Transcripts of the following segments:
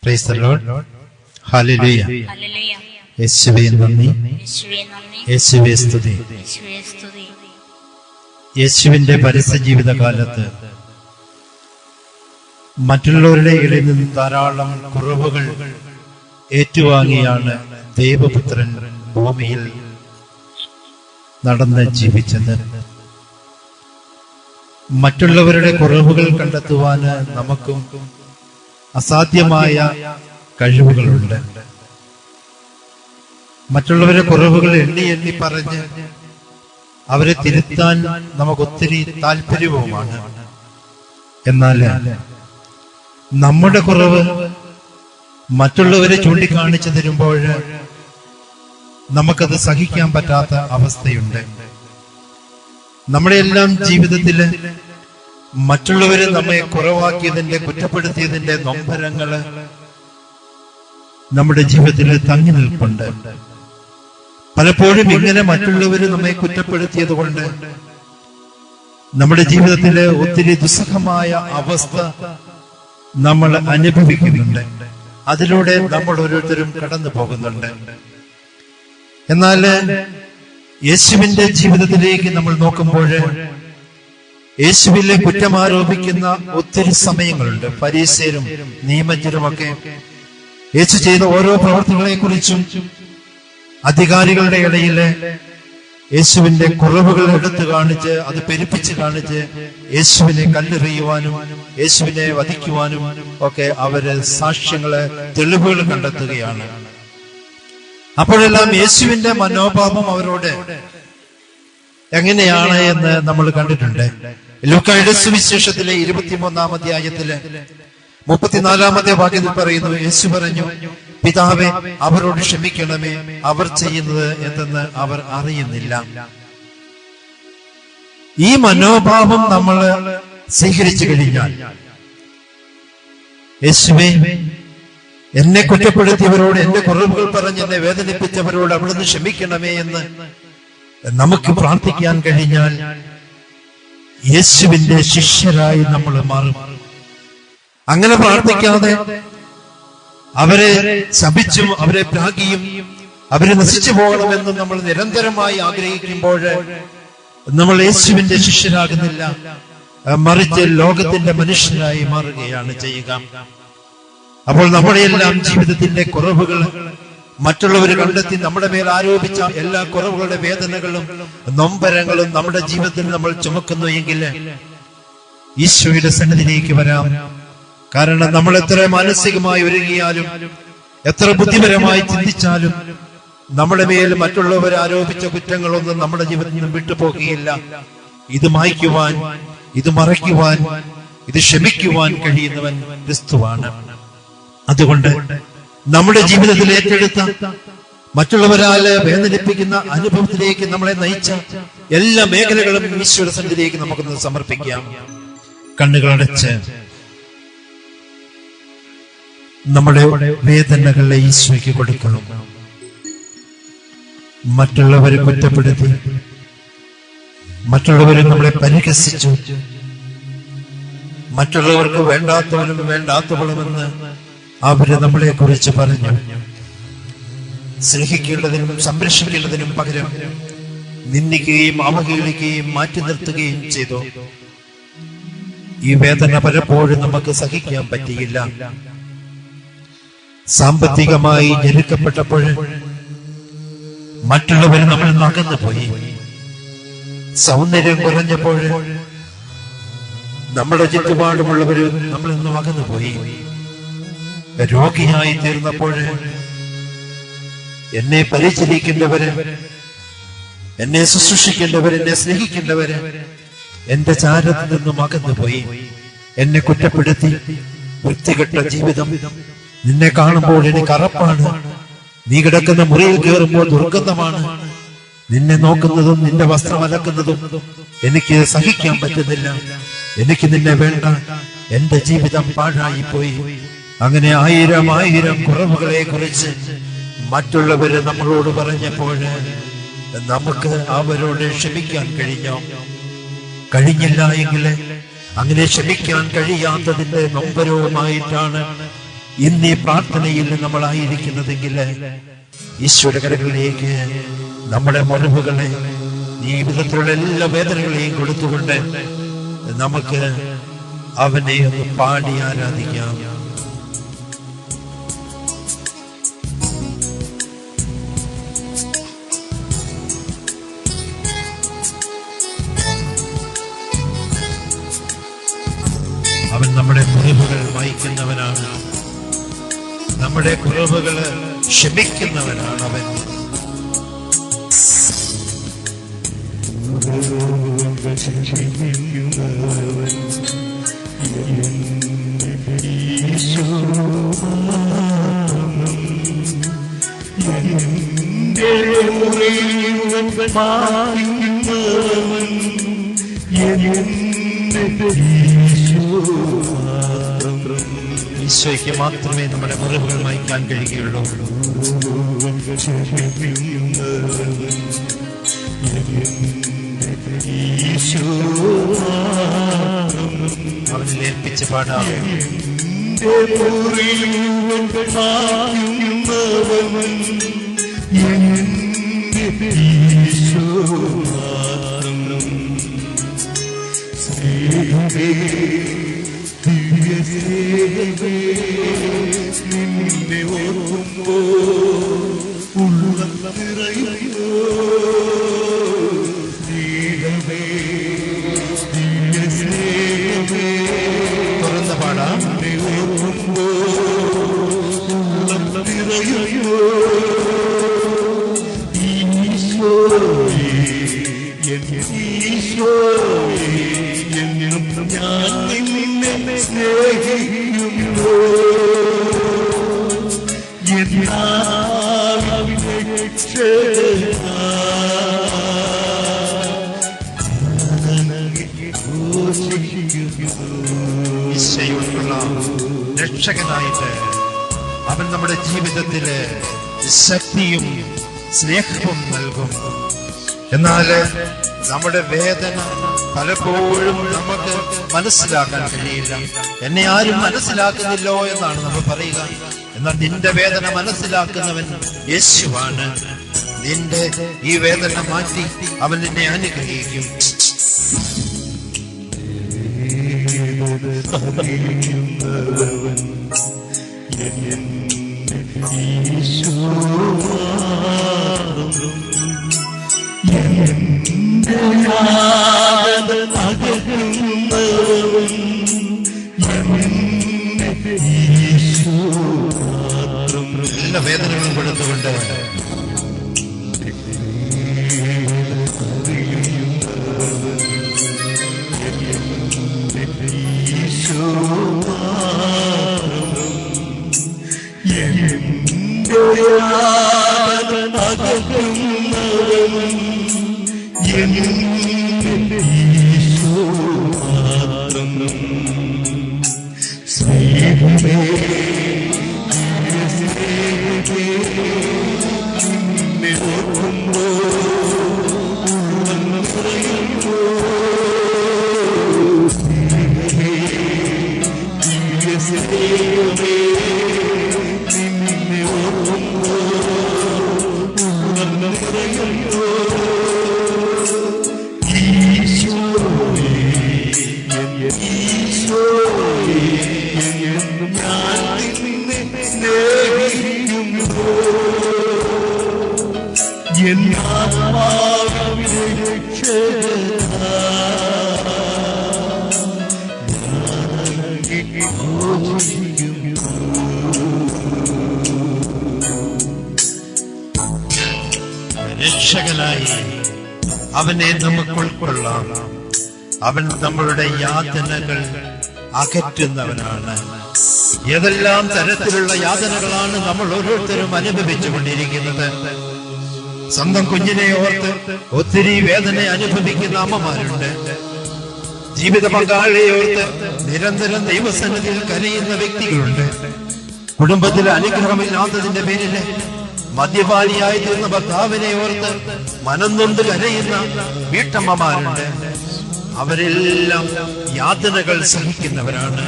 Praise the Lord. Hallelujah. യേശുവേ നന്ദി, യേശുവേ സ്തുതി. യേശുവിന്റെ പരസ്യ ജീവിതകാലത്ത് മറ്റുള്ളവരുടെ ഇടയിൽ നിന്ന് ധാരാളം കുറവുകൾ ഏറ്റുവാങ്ങിയാണ് ദൈവപുത്രൻ ഭൂമിയിൽ നടന്ന് ജീവിച്ചത്. മറ്റുള്ളവരുടെ കുറവുകൾ കണ്ടെത്തുവാന് നമുക്കും അസാധ്യമായ കഴിവുകളുണ്ട്. മറ്റുള്ളവരുടെ കുറവുകൾ എണ്ണി എണ്ണി പറഞ്ഞ് അവരെ തിരുത്താൻ നമുക്കൊത്തിരി താല്പര്യവുമാണ്. എന്നാൽ നമ്മുടെ കുറവ് മറ്റുള്ളവരെ ചൂണ്ടിക്കാണിച്ചു തരുമ്പോൾ നമുക്കത് സഹിക്കാൻ പറ്റാത്ത അവസ്ഥയുണ്ട്. നമ്മുടെ എല്ലാം ജീവിതത്തില് മറ്റുള്ളവരെ നമ്മെ കുറവാക്കിയതിന്റെ, കുറ്റപ്പെടുത്തിയതിന്റെ നൊമ്പരങ്ങള് നമ്മുടെ ജീവിതത്തിൽ തങ്ങി നിൽപ്പുണ്ട്. പലപ്പോഴും ഇങ്ങനെ മറ്റുള്ളവര് നമ്മെ കുറ്റപ്പെടുത്തിയത് കൊണ്ട് നമ്മുടെ ജീവിതത്തിലെ ഒത്തിരി ദുസ്സഹമായ അവസ്ഥ നമ്മൾ അനുഭവിക്കുന്നുണ്ട്. അതിലൂടെ നമ്മൾ ഓരോരുത്തരും കടന്നു പോകുന്നുണ്ട്. എന്നാൽ യേശുവിന്റെ ജീവിതത്തിലേക്ക് നമ്മൾ നോക്കുമ്പോൾ യേശുവിലെ കുറ്റമാരോപിക്കുന്ന ഒത്തിരി സമയങ്ങളുണ്ട്. ഫരീസയരും നിയമജ്ഞരുമൊക്കെ യേശു ചെയ്ത ഓരോ പ്രവർത്തികളെ കുറിച്ചും അധികാരികളുടെ ഇടയില് യേശുവിന്റെ കുറവുകൾ എടുത്തു കാണിച്ച്, അത് പെരുപ്പിച്ച് കാണിച്ച് യേശുവിനെ കല്ലെറിയുവാനും യേശുവിനെ വധിക്കുവാനും ഒക്കെ അവര് സാക്ഷ്യങ്ങള്, തെളിവുകൾ കണ്ടെത്തുകയാണ്. അപ്പോഴെല്ലാം യേശുവിന്റെ മനോഭാവം അവരോട് എങ്ങനെയാണ് എന്ന് നമ്മൾ കണ്ടിട്ടുണ്ട്. ലൂക്കായുടെ സുവിശേഷത്തിലെ 23-ാം അധ്യായത്തില് 34-ാമത്തെ വാക്യത്തിൽ പറയുന്നു, യേശു പറഞ്ഞു, പിതാവേ, അവരോട് ക്ഷമിക്കണമേ, അവർ ചെയ്യുന്നത് എന്തെന്ന് അവർ അറിയുന്നില്ല. ഈ മനോഭാവം നമ്മൾ സ്വീകരിച്ചു കഴിഞ്ഞാൽ, യേശുവേ, എന്നെ കുറ്റപ്പെടുത്തിയവരോട്, എന്റെ കുറവുകൾ പറഞ്ഞ് എന്നെ വേദനിപ്പിച്ചവരോട് അവിടുന്ന് ക്ഷമിക്കണമേ എന്ന് നമുക്ക് പ്രാർത്ഥിക്കാൻ കഴിഞ്ഞാൽ യേശുവിന്റെ ശിഷ്യരായി നമ്മൾ മാറും. അങ്ങനെ പ്രാർത്ഥിക്കാതെ അവരെ ശപിച്ചും അവരെ പ്രാഗിയും അവരെ നശിച്ചു പോകണമെന്നും നമ്മൾ നിരന്തരമായി ആഗ്രഹിക്കുമ്പോൾ നമ്മൾ യേശുവിന്റെ ശിഷ്യരാകുന്നില്ല, മറിച്ച് ലോകത്തിന്റെ മനുഷ്യരായി മാറുകയാണ് ചെയ്യുക. അപ്പോൾ നമ്മുടെയെല്ലാം ജീവിതത്തിന്റെ കുറവുകൾ മറ്റുള്ളവർ കണ്ടെത്തി നമ്മുടെ മേൽ ആരോപിച്ച എല്ലാ കുറവുകളുടെ വേദനകളും നൊമ്പരങ്ങളും നമ്മുടെ ജീവിതത്തിൽ നമ്മൾ ചുമക്കുന്നു എങ്കിൽ ഈശോയുടെ സന്നിധിയിലേക്ക് വരാം. കാരണം നമ്മൾ എത്ര മാനസികമായി ഒരുങ്ങിയാലും, എത്ര ബുദ്ധിപരമായി ചിന്തിച്ചാലും നമ്മുടെ മേൽ മറ്റുള്ളവർ ആരോപിച്ച കുറ്റങ്ങളൊന്നും നമ്മുടെ ജീവിതത്തിൽ നിന്നും വിട്ടുപോകുകയില്ല. ഇത് മായ്ക്കുവാൻ, ഇത് മറയ്ക്കുവാൻ, ഇത് ക്ഷമിക്കുവാൻ കഴിയുന്നവൻ ക്രിസ്തുവാണ്. അതുകൊണ്ട് നമ്മുടെ ജീവിതത്തിൽ ഏറ്റെടുത്ത, മറ്റുള്ളവരാൽ വേദനിപ്പിക്കുന്ന അനുഭവത്തിലേക്ക് നമ്മളെ നയിച്ച എല്ലാ മേഖലകളും ഈശ്വര സന്നിധിയിലേക്ക് നമുക്കൊന്ന് സമർപ്പിക്കാം. കണ്ണുകളടച്ച് നമ്മുടെ വേദനകളെ ഈശോയ്ക്ക് കൊടുക്കണം. മറ്റുള്ളവരെ കുറ്റപ്പെടുത്തി, മറ്റുള്ളവരെ നമ്മളെ പരിഹസിച്ചു, മറ്റുള്ളവർക്ക് വേണ്ടാത്തവരും വേണ്ടാത്തവളുമെന്ന് അവര് നമ്മളെ കുറിച്ച് പറഞ്ഞു. സ്നേഹിക്കേണ്ടതിനും സംരക്ഷിക്കേണ്ടതിനും പകരം നിന്ദിക്കുകയും അവഹേളിക്കുകയും മാറ്റി നിർത്തുകയും ചെയ്തു. ഈ വേദന പലപ്പോഴും നമുക്ക് സഹിക്കാൻ പറ്റിയില്ല. സാമ്പത്തികമായി ഞെരുക്കപ്പെട്ടപ്പോൾ മറ്റുള്ളവർ നമ്മൾ അകന്നു പോയി. സൗന്ദര്യം കുറഞ്ഞപ്പോൾ നമ്മുടെ ചുറ്റുപാടുമുള്ളവര് നമ്മളിൽ നിന്നും അകന്നു പോയി. രോഗിയായി തീർന്നപ്പോൾ എന്നെ പരിചരിക്കേണ്ടവര്, എന്നെ ശുശ്രൂഷിക്കേണ്ടവര്, എന്നെ സ്നേഹിക്കേണ്ടവര് എന്റെ ചാരത്തിൽ നിന്നും അകന്നുപോയി. എന്നെ കുറ്റപ്പെടുത്തി, വൃത്തികെട്ട ജീവിതം, നിന്നെ കാണുമ്പോൾ എനിക്ക് അറപ്പാണ്, നീ കിടക്കുന്ന മുറിയിൽ കയറുമ്പോൾ ദുർഗന്ധമാണ്, നിന്നെ നോക്കുന്നതും നിന്റെ വസ്ത്രം അലക്കുന്നതും എനിക്ക് സഹിക്കാൻ പറ്റുന്നില്ല, എനിക്ക് നിന്നെ വേണ്ട, എന്റെ ജീവിതം പാഴായി പോയി. അങ്ങനെ ആയിരം കുറവുകളെ കുറിച്ച് മറ്റുള്ളവര് നമ്മളോട് പറഞ്ഞപ്പോൾ നമുക്ക് അവരോട് ക്ഷമിക്കാൻ കഴിഞ്ഞില്ല എങ്കിൽ അങ്ങനെ ക്ഷമിക്കാൻ കഴിയാത്തതിന്റെ നൊമ്പരവുമായിട്ടാണ് ഇന്ന് ഈ പ്രാർത്ഥനയിൽ നമ്മളായിരിക്കുന്നതെങ്കിൽ ഈശോയുടെ കരങ്ങളിലേക്ക് നമ്മുടെ മുറിവുകളെ, ജീവിതത്തിലുള്ള എല്ലാ വേദനകളെയും കൊടുത്തുകൊണ്ട് നമുക്ക് അവനെ ഒന്ന് പാടി ആരാധിക്കാം. അവൻ നമ്മുടെ മുറിവുകൾ മായ്ക്കുന്നവനാണ്, നമ്മുടെ കുറവുകള് ക്ഷമിക്കുന്നവനാണ് അവൻ. ഈശോയ്ക്ക് മാത്രമേ നമ്മുടെ മുറിവുകൾ മായ്ക്കാൻ കഴിയുകയുള്ളൂ. അവനിൽ ഏൽപ്പിച്ച് പാടാം. നിന്നെ ഓർക്കുമ്പോ ഉള്ളം നിറയുമോ സ്നേഹമേ, സ്നേഹമേ. തുറന്ന് പാടാം. ഓർക്കുമ്പോ ഉള്ളം നിറയുമോ ഈശോയേ, ഈശോയേ, എന്നും ഞാൻ നിന്നെ സ്നേഹിക്കുന്നു. ഈശോയുള്ള രക്ഷകനായിട്ട് അവൻ നമ്മുടെ ജീവിതത്തില് ശക്തിയും സ്നേഹവും നൽകും. എന്നാൽ നമ്മുടെ വേദന പലപ്പോഴും നമുക്ക് മനസ്സിലാക്കാൻ കഴിയില്ല. എന്നെ ആരും മനസ്സിലാക്കുന്നില്ലോ എന്നാണ് നമ്മൾ പറയുക. എന്നാൽ നിന്റെ വേദന മനസ്സിലാക്കുന്നവൻ യേശുവാണ്. നിന്റെ ഈ വേദന മാറ്റി അവൻ നിന്നെ അനുഗ്രഹിക്കും. എല്ലാ വേദനകളും കൊടുത്തുകൊണ്ട് രക്ഷകനായി അവനെ നമുക്ക് ഉൾക്കൊള്ളാം. അവൻ നമ്മളുടെ യാതനകൾ അകറ്റുന്നവനാണ്. ഏതെല്ലാം തരത്തിലുള്ള യാതനകളാണ് നമ്മൾ ഓരോരുത്തരും അനുഭവിച്ചു കൊണ്ടിരിക്കുന്നത്. സ്വന്തം കുഞ്ഞിനെ ഓർത്ത് ഒത്തിരി വേദന അനുഭവിക്കുന്ന അമ്മമാരുണ്ട്. ജീവിത പങ്കാളിയെ ഓർത്ത് നിരന്തരം ദൈവസന്നിധിയിൽ കരയുന്ന വ്യക്തികളുണ്ട്. കുടുംബത്തിൽ അനുഗ്രഹമില്ലാത്തതിന്റെ പേരില് മദ്യപാനിയായി തീർന്ന ഭർത്താവിനെ ഓർത്ത് മനം നൊന്ത് കരയുന്ന വീട്ടമ്മമാരുണ്ട്. അവരെല്ലാം യാതനകൾ സഹിക്കുന്നവരാണ്.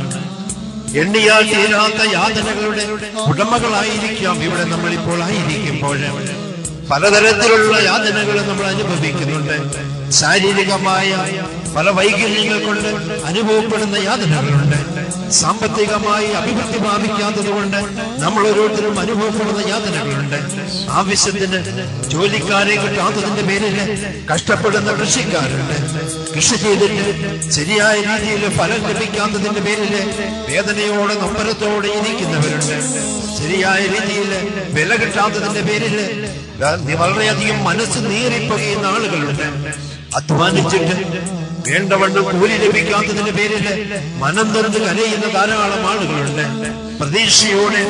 എണ്ണിയാൽ തീരാത്ത യാതനകളുടെ ഉടമകളായിരിക്കാം ഇവിടെ നമ്മളിപ്പോൾ ആയിരിക്കുമ്പോൾ. പലതരത്തിലുള്ള യാതനകൾ നമ്മൾ അനുഭവിക്കുന്നുണ്ട്. ശാരീരികമായ പല വൈകല്യങ്ങൾ കൊണ്ട് അനുഭവപ്പെടുന്ന യാതനകളുണ്ട്. സാമ്പത്തികമായി അഭിവൃദ്ധി പ്രാപിക്കാത്തത് കൊണ്ട് നമ്മൾ ഓരോരുത്തരും അനുഭവപ്പെടുന്ന യാതനകളുണ്ട്. ആവശ്യത്തിന് ജോലിക്കാരെ കിട്ടാത്തതിന്റെ പേരിൽ കഷ്ടപ്പെടുന്ന കൃഷിക്കാരുണ്ട്. കൃഷി ചെയ്തിട്ട് ശരിയായ രീതിയിൽ ഫലം ലഭിക്കാത്തതിന്റെ പേരിൽ വേദനയോടെ നൊമ്പരത്തോടെ ഇരിക്കുന്നവരുണ്ട്. ശരിയായ രീതിയിൽ വില കിട്ടാത്തതിന്റെ പേരിൽ വളരെയധികം മനസ്സ് നീറിപ്പകയുന്ന ആളുകളുണ്ട്. അധ്വാനിച്ചിട്ട് വേണ്ടവണ്ണം കൂലി ലഭിക്കാത്തതിന്റെ പേരിൽ മനം തൊന്ന് കരയുന്ന ധാരാളം ആളുകളുണ്ട്. പ്രതീക്ഷയോടെ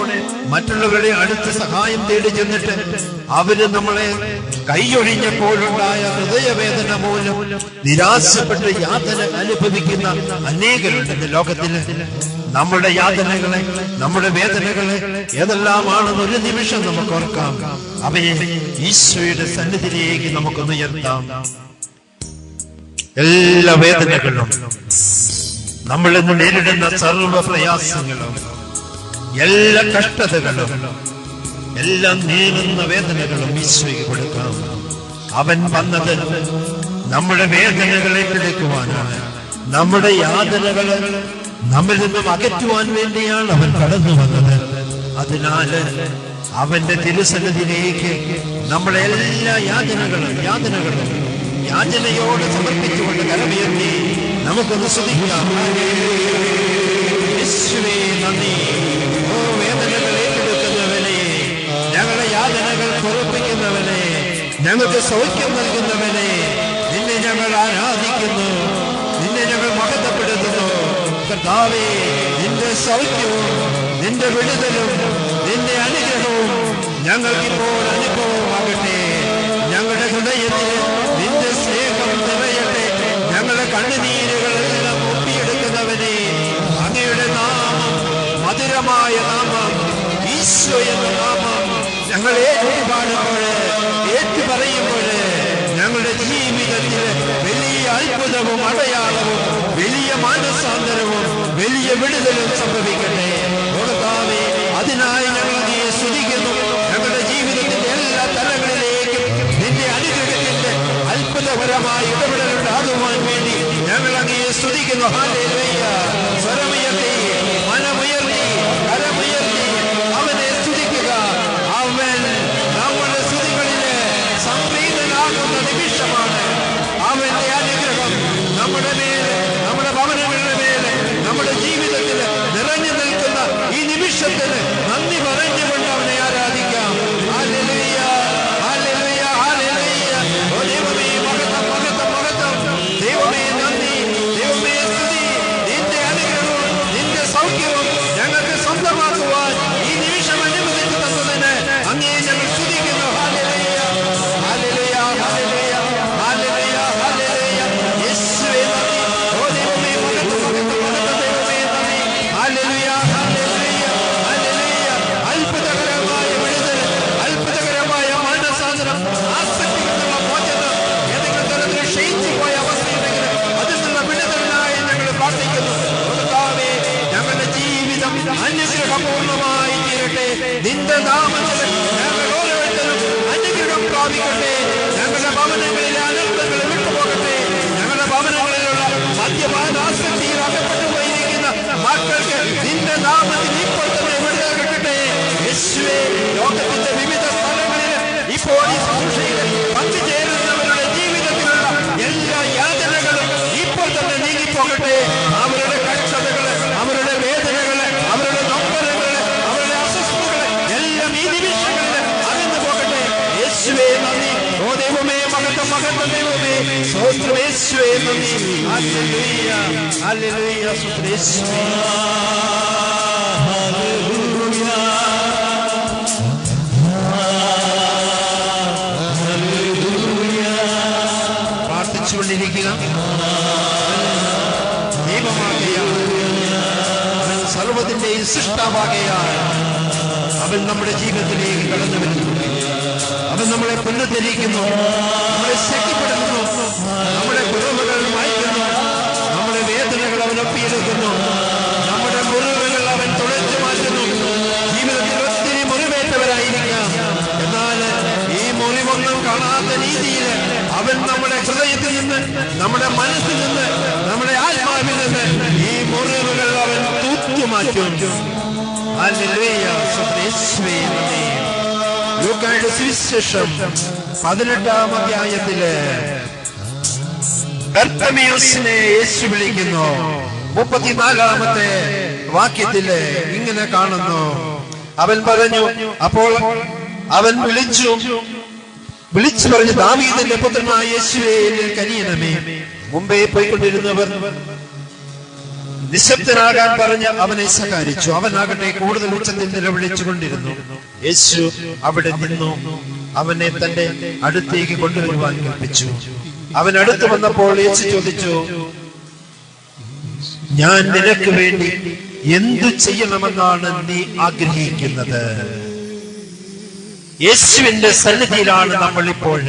മറ്റുള്ളവരുടെ അടുത്ത് സഹായം തേടി ചെന്നിട്ട് അവര് നമ്മളെ കൈയൊഴിഞ്ഞപ്പോഴുണ്ടായ ഹൃദയവേദന മൂലം നിരാശപ്പെട്ട് യാതന അനുഭവിക്കുന്ന അനേകരുണ്ട് ലോകത്തില്. നമ്മുടെ യാതനകളെ, നമ്മുടെ വേദനകളെ ഏതെല്ലാമാണെന്ന് ഒരു നിമിഷം നമുക്ക് ഓർക്കാം. അവയെ ഈശോയുടെ സന്നിധിയിലേക്ക് നമുക്കൊന്ന് ഉയർത്താം. എല്ലാ വേദനകളും, നമ്മൾ ഇന്ന് നേരിടുന്ന സർവ്വ പ്രയാസങ്ങളും, എല്ലാ കഷ്ടതകളും, എല്ലാം നീറുന്ന വേദനകളും ഈശോയ്ക്ക് കൊടുക്കാം. അവൻ വന്നത് നമ്മുടെ വേദനകളെ ഏറ്റെടുക്കുവാനാണ്. നമ്മുടെ യാതനകളെ നമ്മിൽ നിന്നും അകറ്റുവാൻ വേണ്ടിയാണ് അവൻ കടന്നു വന്നത്. അതിനാൽ അവന്റെ തിരുസന്നിധിയിലേക്ക് നമ്മളെ എല്ലാ യാതനകളും യാചനയോട് സമർപ്പിച്ചുകൊണ്ട് കരമുയർത്തി നമുക്കൊന്ന് സ്തുതിക്കാം. യേശുവേ നന്ദി. ഓ വേദനകൾ ഏറ്റെടുക്കുന്നവനെ, ഞങ്ങളുടെ യാതനകൾ പൊറുപ്പിക്കുന്നവനെ, ഞങ്ങൾക്ക് സൗഖ്യം നൽകുന്നവനെ, നിന്നെ ഞങ്ങൾ ആരാധിക്കുന്നു, നിന്നെ ഞങ്ങൾ മഹത്വപ്പെടുത്തുന്നു. കർത്താവേ, നിന്റെ സൗഖ്യവും നിന്റെ വിടുതലും നിന്റെ അനുഗ്രഹവും ഞങ്ങൾക്കിപ്പോൾ അനുഭവമാകട്ടെ. ഞങ്ങളുടെ ഹൃദയത്തിൽ നിന്റെ സ്നേഹം നിറയട്ടെ. ഞങ്ങളുടെ കണ്ണുനീരുകളെല്ലാം ഒപ്പിയെടുക്കുന്നവനെ, അങ്ങയുടെ നാമം, മധുരമായ നാമം, ഈശോ എന്ന നാമം ഞങ്ങൾ ഏറ്റുപറയുമ്പോൾ ഞങ്ങളുടെ ജീവിതത്തിൽ വലിയ അത്ഭുതവും അടയാളവും വലിയ മാനസാന്തരവും വലിയ വിടുതലും സംഭവിക്കട്ടെ. കർത്താവേ, അതിനായി ഞങ്ങൾ നീ സ്തുതിക്കുന്നു. ഞങ്ങളുടെ ജീവിതത്തിന്റെ എല്ലാ തലങ്ങളിലേക്കും നിന്റെ അനുഗ്രഹത്തിന്റെ അത്ഭുതപരമായ ഇടപെടലുണ്ടാകുവാൻ വേണ്ടി ഞങ്ങൾ അങ്ങയെ സ്തുതിക്കുന്നു. ഹല്ലേലൂയ. സ്വരമുയർത്തി, മനമുയർത്തി, കരമുയർത്തി അവനെ സ്തുതിക്കുക. അവൻ നമ്മുടെ സ്തുതികളില് സംപ്രീതനാകുന്ന നിമിഷമാണ്. അവന്റെ അനുഗ്രഹം നമ്മുടെ മേലെ, നമ്മുടെ ഭവനങ്ങളുടെ മേലെ, നമ്മുടെ ജീവിതത്തിൽ നിറഞ്ഞു നിൽക്കുന്ന ഈ നിമിഷത്തിന് നന്ദി പറഞ്ഞുകൊണ്ട് അവനെ ആരാധിക്കാം. Hallelujah, hallelujah, hallelujah. ഓ ദൈവമേ, മഹത്വം, മഹത്വം, മഹത്വം. ദൈവമേ നന്ദി, ദൈവമേ സ്തുതി. നിന്റെ അനുഗ്രഹവും നിന്റെ സൗഖ്യവും ഞങ്ങൾക്ക് സ്വന്തമാക്കുവാൻ ഈ നിമിഷം അനുവദിച്ചു തന്നതിന് അങ്ങേ ഞങ്ങൾ സ്തുതിക്കുന്നു. Hallelujah, hallelujah, hallelujah, hallelujah, hallelujah. യേശുവേ നന്ദി. ഓ ദൈവമേ, മഹത്വം, മഹത്വം, മഹത്വം. ദൈവമേ നന്ദി. Hallelujah, hallelujah, hallelujah. അത്ഭുതകരമായ വിടുതൽ, അത്ഭുതകരമായ മാനസാന്തരം, ആസക്തിയിൽ നിന്നുള്ള മോചനം, ഏതെങ്കിലും തരത്തിൽ ക്ഷയിച്ചു പോയ അവസ്ഥയുണ്ടെങ്കിൽ അതിൽ നിന്നുള്ള വിടുതലിനായി ഞങ്ങൾ പ്രാർത്ഥിക്കുന്നു. കർത്താവേ, ഞങ്ങളുടെ ജീവിതം അനുഗ്രഹപൂർണമായി തീരട്ടെ. നിന്റെ നാമത്തിൽ ഞങ്ങൾ ഓരോരുത്തരും അനുഗ്രഹം പ്രാപിക്കട്ടെ. ഞങ്ങളുടെ ഭവനങ്ങളിലെ അനർത്ഥങ്ങൾ വിട്ടുപോകട്ടെ. ഞങ്ങളുടെ ഭവനങ്ങളിലുള്ള മദ്യപാനാസക്തിയിൽ അകപ്പെട്ടു പോയിരിക്കുന്ന മക്കൾക്ക് നിന്റെ നാമത്തിൽ ഇപ്പോൾ തന്നെ വിടുതൽ കിട്ടട്ടെ. യേശുവേ, ലോകത്തിന്റെ വിവിധ സ്ഥലങ്ങളിൽ ഇപ്പോൾ ഈ ശുശ്രൂഷയിൽ പങ്കുചേരുന്നവരുടെ ജീവിതത്തിലുള്ള എല്ലാ യാതനകളും ഇപ്പോൾ തന്നെ നീങ്ങിപ്പോകട്ടെ. അവരുടെ കഷ്ടതകള്, അവരുടെ വേദനകള്, അവരുടെ നൊമ്പരങ്ങള്, അവരുടെ അസ്വസ്ഥതകള് എല്ലാം ഈ നിമിഷങ്ങളിൽ അകന്നു പോകട്ടെ. യേശുവേ നന്ദി. ഓ ദൈവമേ, മഹത്വം, മഹത്വം. ദൈവമേ സ്തോത്രം. യേശുവേ നന്ദി. Hallelujah, hallelujah. സ്തോത്രം യേശുവേ. പ്രാർത്ഥിച്ചുകൊണ്ടിരിക്കുക. ദൈവമാകയാൽ, അവൻ സർവ്വത്തിന്റെയും സൃഷ്ടാവാകയാൽ അവൻ നമ്മുടെ ജീവിതത്തിലേക്ക് കടന്നു വരുന്നു. അവൻ നമ്മളെ പുനരുദ്ധരിക്കുന്നു, നമ്മളെ ശക്തിപ്പെടുത്തുന്നു, നമ്മുടെ കുറവുകൾ മായ്ക്കുന്നു, നമ്മുടെ വേദനകൾ അവൻ ഒപ്പിയെടുക്കുന്നു, നമ്മുടെ മുറിവുകൾ അവൻ നിന്ന്, നമ്മുടെ മനസ്സിൽ നിന്ന്, നമ്മുടെ ആത്മാവിൽ നിന്ന് ഈ മുറിവുകൾ അവൻ തൂത്തുമാറ്റും. ഹല്ലേലൂയ. ലൂക്കായുടെ സുവിശേഷം 18-ാം അധ്യായത്തില് ബർത്തമേയുസിനെ യേശു വിളിക്കുന്നു. 34-ാമത്തെ വാക്യത്തില് ഇങ്ങനെ കാണുന്നു. അവൻ പറഞ്ഞു, അപ്പോൾ അവൻ വിളിച്ചു പറഞ്ഞു, ദാവീദിന്റെ പുത്രനായ യേശുവേ, എന്നിൽ കനിയണമേ. മുമ്പേ പോയിക്കൊണ്ടിരുന്നവർ നിശബ്ദനാകാൻ പറഞ്ഞ് അവനെ ശകാരിച്ചു. അവനാകട്ടെ കൂടുതൽ ഉച്ചത്തിൽ നിലവിളിച്ചുകൊണ്ടിരുന്നു. യേശു അവിടെ നിന്നു അവനെ തന്റെ അടുത്തേക്ക് കൊണ്ടുവരുവാൻ കൽപ്പിച്ചു. അവൻ അടുത്ത് വന്നപ്പോൾ യേശു ചോദിച്ചു, ഞാൻ നിനക്ക് വേണ്ടി എന്തു ചെയ്യണമെന്നാണ് നീ ആഗ്രഹിക്കുന്നത്? യേശുവിന്റെ സന്നിധിയിലാണ് നമ്മൾ ഇപ്പോൾ.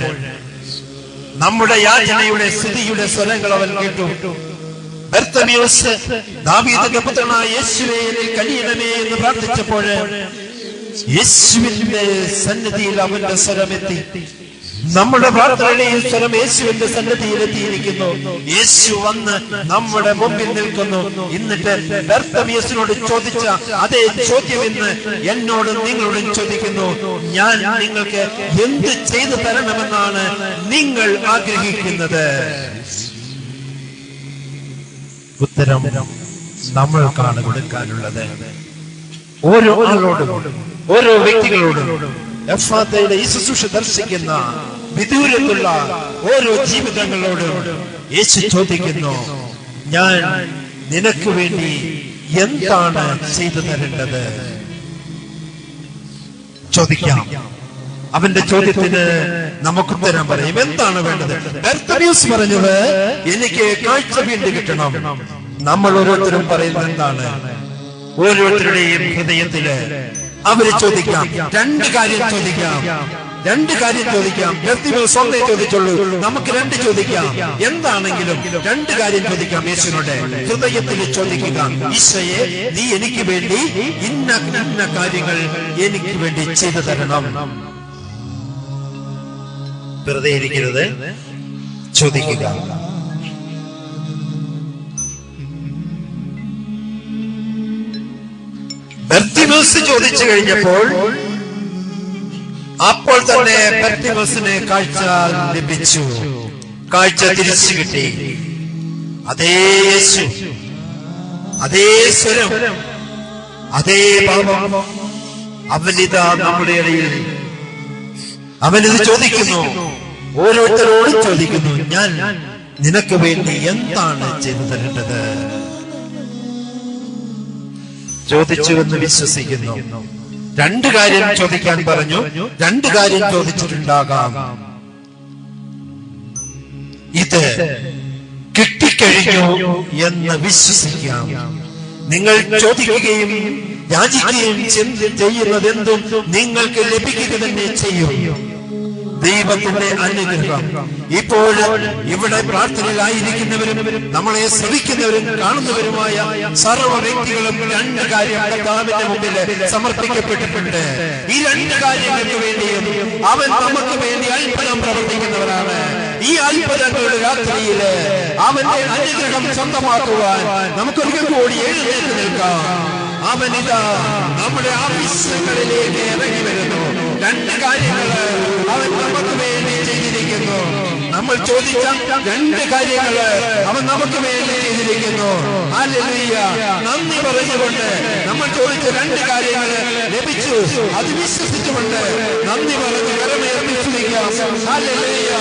നമ്മുടെ യാചനയുടെ സ്തുതിയുടെ സ്വരങ്ങൾ അവൻ കേട്ടു. ബർത്തമേയുസ് ദാവീദിന്റെ പുത്രനായ യേശുവേ, എന്നിൽ കനിയണമേ എന്ന് പ്രാർത്ഥിച്ചപ്പോൾ യേശുവിന്റെ സന്നിധിയിൽ അവന്റെ സ്വരമെത്തി. നമ്മുടെ പ്രാർത്ഥനയുടെയും സ്വരം യേശുവിന്റെ സന്നിധിയിൽ എത്തിയിരിക്കുന്നു. യേശു വന്ന് നമ്മുടെ മുമ്പിൽ നിൽക്കുന്നു. എന്നിട്ട് ബർത്തമേയുസിനോട് ചോദിച്ച അതേ ചോദ്യം ഇന്ന് എന്നോടും നിങ്ങളോടും ചോദിക്കുന്നു. ഞാൻ നിങ്ങൾക്ക് എന്ത് ചെയ്തു തരണമെന്നാണ് നിങ്ങൾ ആഗ്രഹിക്കുന്നത്? ഉത്തരം നമ്മൾക്കാണ് കൊടുക്കാനുള്ളത്. ഓരോ ആളോടും, ഓരോ വ്യക്തികളോടും, എഫ്രാത്തയുടെ ഈ ശുശ്രൂഷ ദർശിക്കുന്ന വിദൂരത്തുള്ള ഓരോ ജീവിതങ്ങളോടും യേശു ചോദിക്കുന്നു, ഞാൻ നിനക്ക് വേണ്ടി എന്താണ് ചെയ്തു തരേണ്ടത്? ചോദിക്കാം. അവന്റെ ചോദ്യത്തിന് നമുക്ക് ഉത്തരം പറയും. എന്താണ് വേണ്ടത്? ബർത്തമേയുസ് പറഞ്ഞത്, എനിക്ക് കാഴ്ച വീണ്ടും കിട്ടണം. നമ്മൾ ഓരോരുത്തരും പറയുന്നത് എന്താണ്? ഓരോരുത്തരുടെയും ഹൃദയത്തില് അവര് ചോദിക്കാം, രണ്ട് കാര്യം ചോദിക്കാം. ബർത്തമേയുസ് ഒന്നേ ചോദിച്ചുള്ളൂ. നമുക്ക് രണ്ട് ചോദിക്കാം. എന്താണെങ്കിലും രണ്ട് കാര്യം ചോദിക്കാം യേശുവിനോട്. ഹൃദയത്തിൽ ചോദിക്കുക, ഈശോയെ, നീ എനിക്ക് വേണ്ടി ഇന്ന കാര്യങ്ങൾ എനിക്ക് വേണ്ടി ചെയ്തു തരണം. വെറുതെ ഇരിക്കരുത്, ചോദിക്കുക. ബർത്തമേയുസ് ചോദിച്ചു കഴിഞ്ഞപ്പോൾ അപ്പോൾ തന്നെ ബർത്തമേയുസിന് കാഴ്ച ലഭിച്ചു. കാഴ്ച തിരിച്ചു കിട്ടി. അതേ യേശു, അതേ സ്വരം, അതേ ഭാവം അവനിതാ നമ്മുടെ ഇടയിൽ. അവനിത് ചോദിക്കുന്നു, ഓരോരുത്തരോടും ചോദിക്കുന്നു, ഞാൻ നിനക്ക് വേണ്ടി എന്താണ് ചെയ്തു തരേണ്ടത്? ചോദിച്ചു എന്ന് വിശ്വസിക്കുന്നു. രണ്ട് കാര്യം ചോദിക്കാൻ പറഞ്ഞു. രണ്ട് കാര്യം ചോദിച്ചിട്ടുണ്ടാകാം. ഇത് കിട്ടിക്കഴിഞ്ഞു എന്ന് വിശ്വസിക്കാം. നിങ്ങൾ ചോദിക്കുകയും യാചിക്കുകയും ചെയ്യുന്നതെന്തും നിങ്ങൾക്ക് ലഭിക്കുക തന്നെ ചെയ്യും. ദൈവത്തിന്റെ അനുഗ്രഹം ഇപ്പോൾ ഇവിടെ പ്രാർത്ഥനയിലായിരിക്കുന്നവരും നമ്മളെ ശ്രമിക്കുന്നവരും കാണുന്നവരുമായ സർവ്വ വ്യക്തികളും രണ്ട് കാര്യം കർത്താവിന്റെ മുമ്പിൽ സമർപ്പിക്കപ്പെട്ടിട്ടുണ്ട്. ഈ രണ്ട് കാര്യങ്ങൾക്ക് വേണ്ടിയും അവൻ നമുക്ക് വേണ്ടി അത്ഭുതം പ്രവർത്തിക്കുന്നവരാണ്. ഈ അത്ഭുതങ്ങളുടെ രാത്രിയില് അവന്റെ അനുഗ്രഹം സ്വന്തമാക്കുവാൻ നമുക്കൊരിക്കൽ കൂടി എഴുന്നേറ്റ് നിൽക്കാം. അവനിതാ നമ്മുടെ ആവശ്യങ്ങളിലേക്ക് ഇറങ്ങി വരുന്നു. രണ്ട് കാര്യങ്ങള് അവൻ നമുക്ക് വേണ്ടി ചെയ്തിരിക്കുന്നു. നമ്മൾ ചോദിച്ച രണ്ട് കാര്യങ്ങള് അവൻ നമുക്ക് വേണ്ടി ചെയ്തിരിക്കുന്നു. ഹല്ലേലൂയ. നന്ദി പറഞ്ഞുകൊണ്ട് നമ്മൾ ചോദിച്ച രണ്ട് കാര്യങ്ങള് ലഭിച്ചു. അത് വിശ്വസിച്ചുകൊണ്ട് നന്ദി പറഞ്ഞ് കരമേൽപ്പിച്ചിരിക്കാം. ഹല്ലേലൂയ.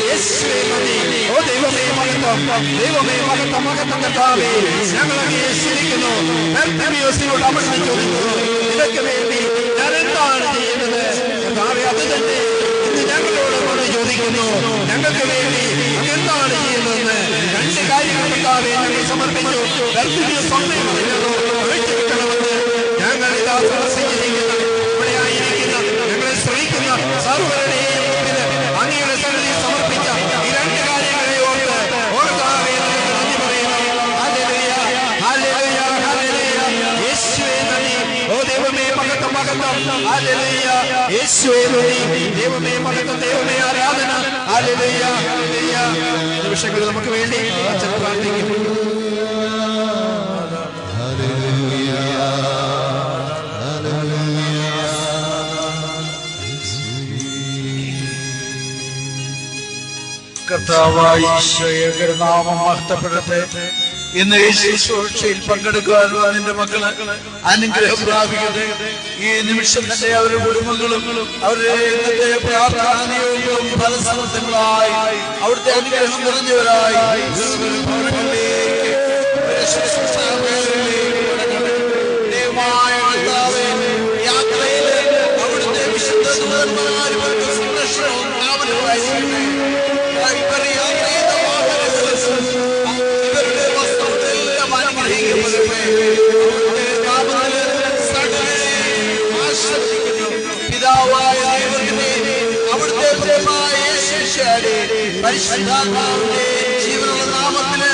യേശുവേ നന്ദി. ഓ ദൈവമേ മഹത്വം, ദൈവമേ മഹത്വം, മഹത്വം കർത്താവേ, ഞങ്ങളെ യേശുവിക്കുന്നു. ബർത്തമേയുസിനോട് അവൻ ചോദിക്കുന്നു, നിനക്ക് വേണ്ടി ഞാൻ എന്താണ് ചെയ്യുന്നത്? കർത്താവേ, അത് തന്നെ ഇന്ന് ഞങ്ങളോട് ചോദിക്കുന്നു. ഞങ്ങൾക്ക് വേണ്ടി എന്താണ് ചെയ്യുന്നതെന്ന് രണ്ട് കാര്യങ്ങൾ കർത്താവേ ഞങ്ങൾ സമർപ്പിച്ചു. ബർത്തമേയുസ് ഒന്നേ പറഞ്ഞുള്ളൂ, ഒഴിച്ചു കിട്ടണമെന്ന് ഞങ്ങൾ ഇതാ സഞ്ചരിക്കുന്ന ഇവിടെ ആയിരിക്കുന്ന ഞങ്ങളെ ശ്രമിക്കുന്ന സർവ്വരുടെയും മുമ്പിൽ അങ്ങയുടെ സന്നിധി സമർപ്പിച്ച ഈ രണ്ട് കാര്യങ്ങളെ ഓർത്താവേ നമുക്ക് നന്ദി പറയുന്നു. Hallelujah, hallelujah, hallelujah. യേശുവേ നന്ദി. ഓ ദൈവമേ മഹത്വം, മഹത്വം. ഹല്ലേലൂയ. യേശുവേ നന്ദി. ദൈവമേ മഹത്വം, ദൈവമേ ആരാധന. ഹല്ലേലൂയ. ഹല്ലേലൂയ. നിമിഷങ്ങളിൽ നമുക്ക് വേണ്ടി അച്ഛൻ പ്രാർത്ഥിക്കും. കർത്താവായ ഈശോയുടെ നാമം മഹത്വപ്പെടട്ടെ. ഇന്ന് ഈ ശുശ്രൂഷയിൽ പങ്കെടുക്കുവാനുള്ള നിന്റെ മക്കള് അനുഗ്രഹം പ്രാപിക്കട്ടെ. ഈ നിമിഷം തന്നെ അവരുടെ കുടുംബങ്ങളും അവരുടെ ഇന്നത്തെ പ്രാർത്ഥനാനിയോഗവും പല സമർത്ഥങ്ങളായി അവിടുത്തെ അനുഗ്രഹം നിറഞ്ഞവരായി യാത്രയിൽ അവിടുത്തെ വിശുദ്ധ ദൂതന്മാരും സംരക്ഷണവും കാവലുമായി പിതാവായ ദൈവത്തിന്റെ അവിടുത്തെ പരിശുദ്ധാത്മാവിന്റെ ജീവനുള്ള നാമത്തിന്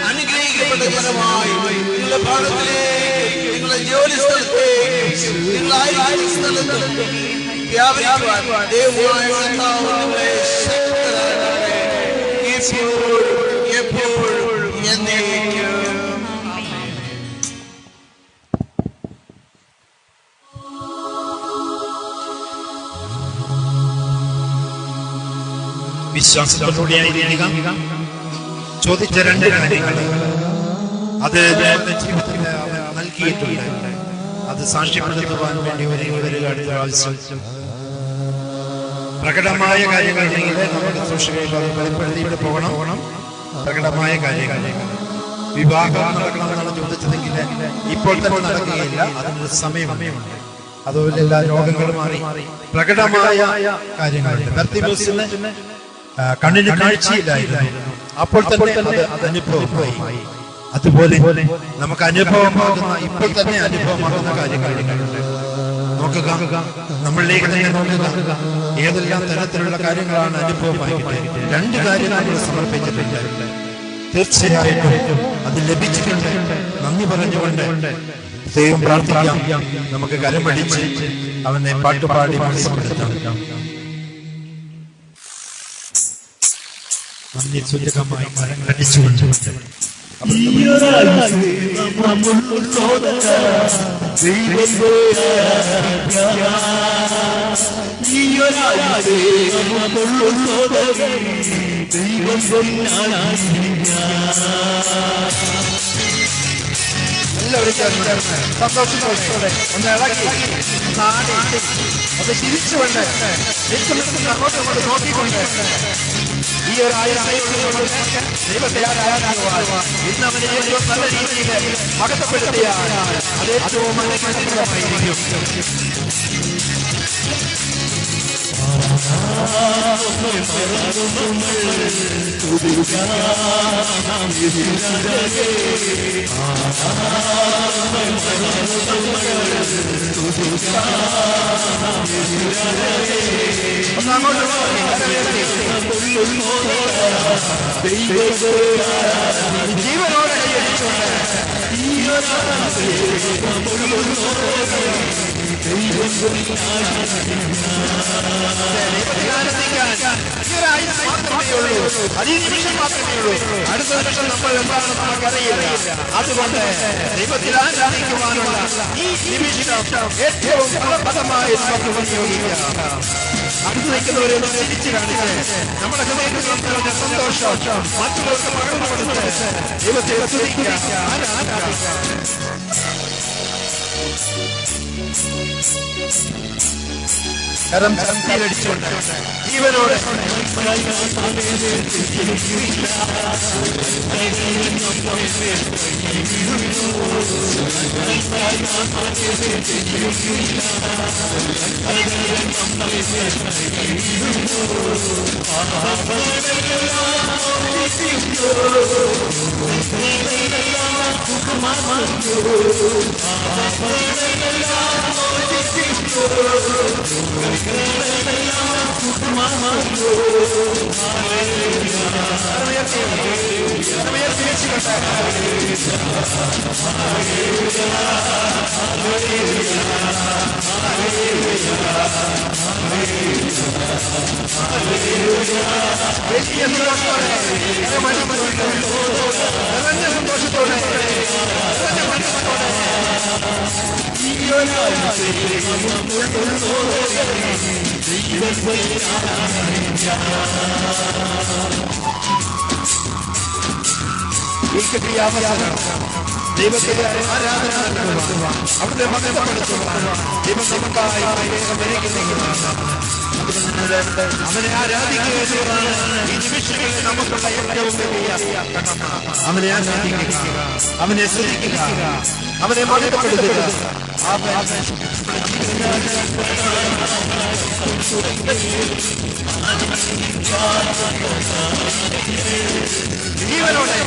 അനുഗ്രഹിക്കപ്പെട്ട ജനമായി നിങ്ങളുടെ ഭവനത്തിലേക്ക്, നിങ്ങളുടെ ജോലി സ്ഥലത്തേക്ക്, നിങ്ങളായിരിക്കുന്ന സ്ഥലത്ത് വ്യാപരിക്കുവാൻ ദൈവമായ കർത്താവ് നിങ്ങളെ ശക്തരാക്കട്ടെ. ഇപ്പോഴും എപ്പോഴും എന്നേക്കും. വിശ്വാസത്തോടെയായിരിക്കുക. ചോദിച്ച രണ്ട് കാര്യങ്ങൾ അത് ജീവിതത്തിൽ നൽകിയിട്ടുണ്ട്. അത് സാക്ഷ്യപ്പെടുത്തുവാൻ വേണ്ടി വരിക. അടുത്ത പ്രാവശ്യം പ്രകടമായ കാര്യങ്ങളുണ്ടെങ്കിൽ നമ്മുടെ സൂക്ഷിക്കുക, വെളിപ്പെടുത്തിയിട്ട് പോകണം. പ്രകടമായ കാര്യങ്ങൾ വിവാഹം നടക്കണമെന്നാണ് ചോദിച്ചതെങ്കിൽ ഇപ്പോൾ തന്നെ നടക്കുകയില്ല, അതിനൊരു സമയമുണ്ട്. അതുപോലെ എല്ലാ രോഗങ്ങളും മാറി പ്രകടമായ കാര്യങ്ങളുണ്ട്. ബർത്തിമേസിന് കണ്ണിന് കാഴ്ചയില്ലായിരുന്നു, അപ്പോൾ തന്നെ അത് അനുഭവമായി. അതുപോലെ നമുക്ക് അനുഭവമാകുന്ന, ഇപ്പോൾ തന്നെ അനുഭവമാകുന്ന കാര്യങ്ങളുണ്ട്. നോക്കുക, നമ്മളിലേക്ക് തന്നെ നോക്കുക, ഏതെല്ലാം തരത്തിലുള്ള കാര്യങ്ങളാണ് അനുഭവമായിട്ട്. രണ്ട് കാര്യങ്ങൾ നമ്മൾ സമർപ്പിച്ചിട്ടുണ്ട്. തീർച്ചയായിട്ടും അത് ലഭിച്ചിട്ടുണ്ട്. നന്ദി പറഞ്ഞുകൊണ്ട് ദൈവം പ്രാർത്ഥിക്കാം. നമുക്ക് കരം പിടിച്ച് അവനെ പാട്ടുപാടി മനസ്സിലാക്കാം. നന്ദി സൂചകമായി കരങ്ങൾ അടിച്ചുകൊണ്ട് എല്ലാവരും ചേർന്ന് സന്തോഷത്തോടെ ഒന്ന് ഇളക്കി നാടി അത് തിരിച്ചുകൊണ്ട് അങ്ങോട്ട് നോക്കിക്കൊണ്ട് ഈ ഒരു ദൈവത്തെ ആരാധനയുവാൻ ഇന്ന് അവനെ ഏറ്റവും നല്ല രീതിയിൽ മഹത്വപ്പെടുത്തിയ അത് ഏറ്റവും മനോഹരമായിരിക്കും. ജീവനോടെ കൈയടിച്ചുകൊണ്ട് നിമിഷം മാത്രമേ ഉള്ളൂ. അടുത്ത നിമിഷം നമ്മൾ എന്താണെന്ന് നമുക്കറിയില്ല. അതുകൊണ്ട് ദൈവത്തിൽ ആരാധിക്കുവാനുള്ള ഈ നിമിഷം ഏറ്റവും ഫലപ്രദമായി നമുക്ക് വിനിയോഗിക്കാം. അടുത്ത് നിൽക്കുന്നവരെ തിരിച്ചു കാണിച്ച് നമ്മുടെ ഹൃദയത്തിൽ നിറഞ്ഞ സന്തോഷം മറ്റുള്ളവർക്ക് പകർന്നു കൊടുത്ത് ദൈവത്തെ സ്തുതിക്കാം, ആരാധിക്കാം. കരം ശക്തിയിലടിച്ചുകൊണ്ട് ജീവനോടെ ഉയർത്തി സന്തോഷത്തോടെ ദൈവത്തിന്റെ ആരാധന നടത്തുവാൻ അവിടുത്തെ മഹത്വപ്പെടുത്തുവാൻ ദൈവം നമുക്കായി അവനെ ആരാധിക്കുക എന്നുള്ളതാണ് ഈ നിമിഷങ്ങളിൽ നമുക്കുള്ള ഏറ്റവും വലിയ കടമ. അവനെ ആരാധിക്കുക, അവനെ സ്തുതിക്കുക, അവനെ മഹത്വപ്പെടുത്തുക. ജീവനോടെ